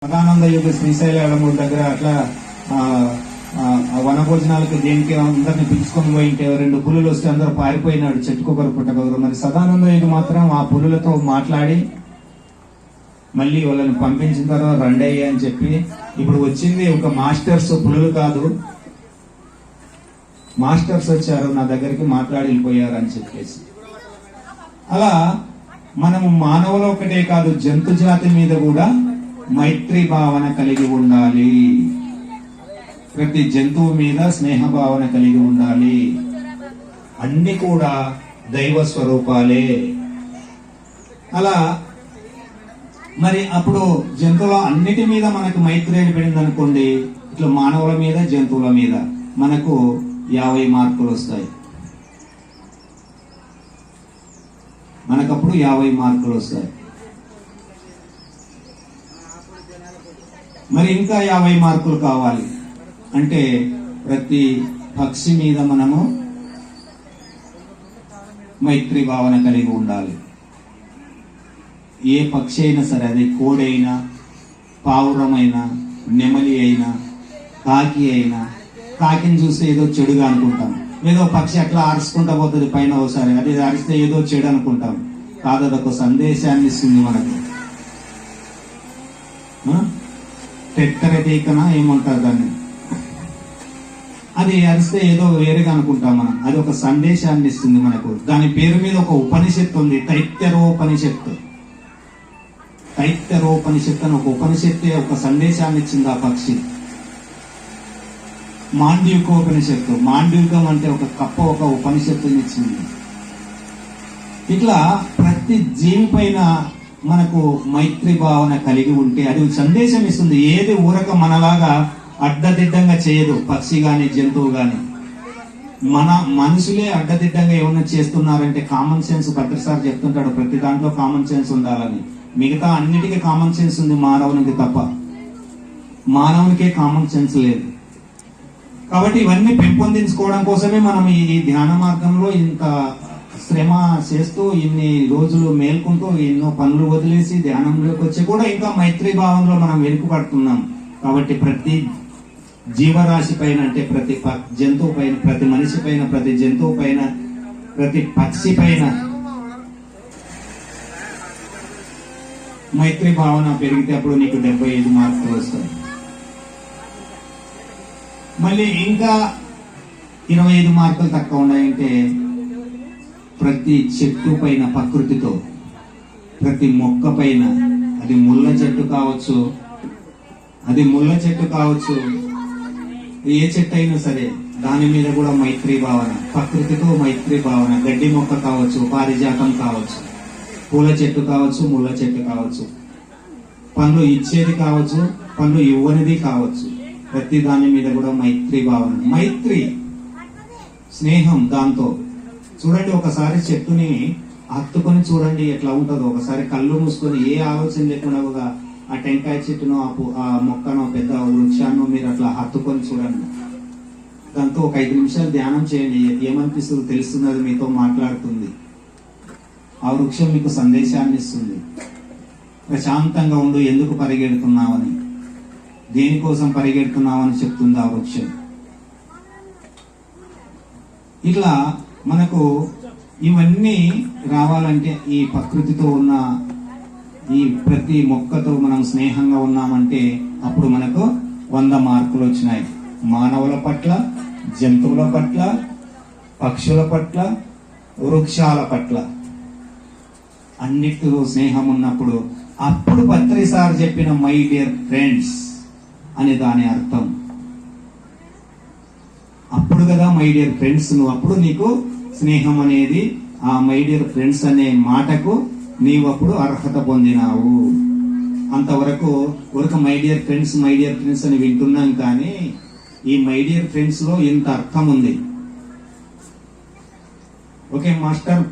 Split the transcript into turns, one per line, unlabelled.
సదానంద యుగ శ్రీశైలం దగ్గర అట్లా వనభోజనాలకు దేనికి అందరిని పిలుచుకొని పోయింటే 2 పులులు వస్తే అందరూ పారిపోయినాడు చెట్టుకొకరు పుట్టకొకరు. మరి సదానంద యుగ మాత్రం ఆ పులులతో మాట్లాడి మళ్ళీ వాళ్ళని పంపించిన తర్వాత రండయ్య అని చెప్పి ఇప్పుడు వచ్చింది ఒక మాస్టర్స్, పులులు కాదు, మాస్టర్స్ వచ్చారు నా దగ్గరికి మాట్లాడి వెళ్ళిపోయారు అని చెప్పేసి. అలా మనము మానవులు ఒకటే కాదు, జంతు జాతి మీద కూడా మైత్రి భావన కలిగి ఉండాలి. ప్రతి జంతువు మీద స్నేహ భావన కలిగి ఉండాలి. అన్ని కూడా దైవ స్వరూపాలే. అలా మరి అప్పుడు జంతువుల అన్నిటి మీద మనకు మైత్రి ఏర్పడింది అనుకోండి, ఇట్లా మానవుల మీద జంతువుల మీద మనకు 50 మార్కులు వస్తాయి. మనకప్పుడు 50 మార్కులు వస్తాయి. మరి ఇంకా 50 మార్కులు కావాలి అంటే ప్రతి పక్షి మీద మనము మైత్రి భావన కలిగి ఉండాలి. ఏ పక్షి అయినా సరే, అది కోడైనా, పావురమైనా, నెమలి అయినా, కాకి అయినా, కాకిని చూస్తే ఏదో చెడుగా అనుకుంటాం. ఏదో పక్షి అట్లా అరుచుకుంటా పోతుంది పైన ఒకసారి, అది అరిస్తే ఏదో చెడు అనుకుంటాం. కాదు, అదొక సందేశాన్ని ఇస్తుంది మనకు. తెత్తరతీకన ఏమంటారు దాన్ని, అది అరిస్తే ఏదో వేరేగా అనుకుంటాం మనం. అది ఒక సందేశాన్ని ఇస్తుంది మనకు. దాని పేరు మీద ఒక ఉపనిషత్తు ఉంది, తైత్తరోపనిషత్తు. తైత్తరోపనిషత్తు అని ఒక ఉపనిషత్తే ఒక సందేశాన్ని ఇచ్చింది ఆ పక్షి. మాండ్యూకోపనిషత్తు, మాండ్యూకం అంటే ఒక కప్ప ఒక ఉపనిషత్తుని ఇచ్చింది. ఇట్లా ప్రతి జీవి పైన మనకు మైత్రి భావన కలిగి ఉంటే అది సందేశం ఇస్తుంది. ఏది ఊరక మనలాగా అడ్డదిడ్డంగా చేయదు, పక్షి గాని జంతువు గాని. మన మనుషులే అడ్డదిడ్డంగా ఏమన్నా చేస్తున్నారంటే కామన్ సెన్స్, భద్రసారి చెప్తుంటాడు ప్రతి దాంట్లో కామన్ సెన్స్ ఉండాలని. మిగతా అన్నిటికీ కామన్ సెన్స్ ఉంది, మానవునికి తప్ప. మానవునికే కామన్ సెన్స్ లేదు. కాబట్టి ఇవన్నీ పెంపొందించుకోవడం కోసమే మనం ఈ ధ్యాన మార్గంలో ఇంత శ్రమ చేస్తూ, ఇన్ని రోజులు మేల్కుంటూ, ఎన్నో పనులు వదిలేసి ధ్యానంలోకి వచ్చి కూడా ఇంకా మైత్రి భావంలో మనం వెనుకబడుతున్నాం. కాబట్టి ప్రతి జీవరాశి పైన, అంటే ప్రతి జంతువు పైన, ప్రతి మనిషి పైన, ప్రతి జంతువు పైన, ప్రతి పక్షి పైన మైత్రి భావన పెరిగితే అప్పుడు నీకు 75 మార్కులు వస్తాయి. మళ్ళీ ఇంకా 25 మార్కులు తక్కువ ఉన్నాయంటే ప్రతి చెట్టు పైన, ప్రకృతితో, ప్రతి మొక్క పైన, అది ముళ్ళ చెట్టు కావచ్చు, ఏ చెట్టు అయినా సరే దాని మీద కూడా మైత్రి భావన, ప్రకృతితో మైత్రి భావన. గడ్డి మొక్క కావచ్చు, పారిజాతం కావచ్చు, పూల చెట్టు కావచ్చు, ముళ్ళ చెట్టు కావచ్చు, పండ్లు ఇచ్చేది కావచ్చు, పండ్లు ఇవ్వనిది కావచ్చు, ప్రతి దాని మీద కూడా మైత్రి భావన. మైత్రి స్నేహం. దాంతో చూడండి, ఒకసారి చెట్టుని హత్తుకొని చూడండి ఎట్లా ఉంటుందో. ఒకసారి కళ్ళు మూసుకొని ఏ ఆలోచన లేకుండా ఆ టెంకాయ చెట్టునో, ఆ మొక్కనో, పెద్ద వృక్షాన్నో మీరు అట్లా హత్తుకొని చూడండి. దాంతో ఒక 5 నిమిషాలు ధ్యానం చేయండి. ఏమనిపిస్తుందో తెలుస్తుంది, అది మీతో మాట్లాడుతుంది. ఆ వృక్షం మీకు సందేశాన్ని ఇస్తుంది. ప్రశాంతంగా ఉండు, ఎందుకు పరిగెడుతున్నావని, దేనికోసం పరిగెడుతున్నావని చెప్తుంది ఆ వృక్షం. ఇట్లా మనకు ఇవన్నీ రావాలంటే ఈ ప్రకృతితో ఉన్న ఈ ప్రతి మొక్కతో మనం స్నేహంగా ఉన్నామంటే అప్పుడు మనకు 100 మార్కులు వచ్చినాయి. మానవుల పట్ల, జంతువుల పట్ల, పక్షుల పట్ల, వృక్షాల పట్ల అన్నిటితో స్నేహం ఉన్నప్పుడు అప్పుడు పత్రిసార్ చెప్పిన మై డియర్ ఫ్రెండ్స్ అని దాని అర్థం. అప్పుడు కదా మై డియర్ ఫ్రెండ్స్, నువ్వు అప్పుడు నీకు స్నేహం అనేది, ఆ మై డియర్ ఫ్రెండ్స్ అనే మాటకు నీవు అప్పుడు అర్హత పొందినావు. అంతవరకు మై డియర్ ఫ్రెండ్స్ అని వింటున్నాం, కానీ ఈ మై డియర్ ఫ్రెండ్స్ లో ఇంత అర్థం ఉంది. Okay master.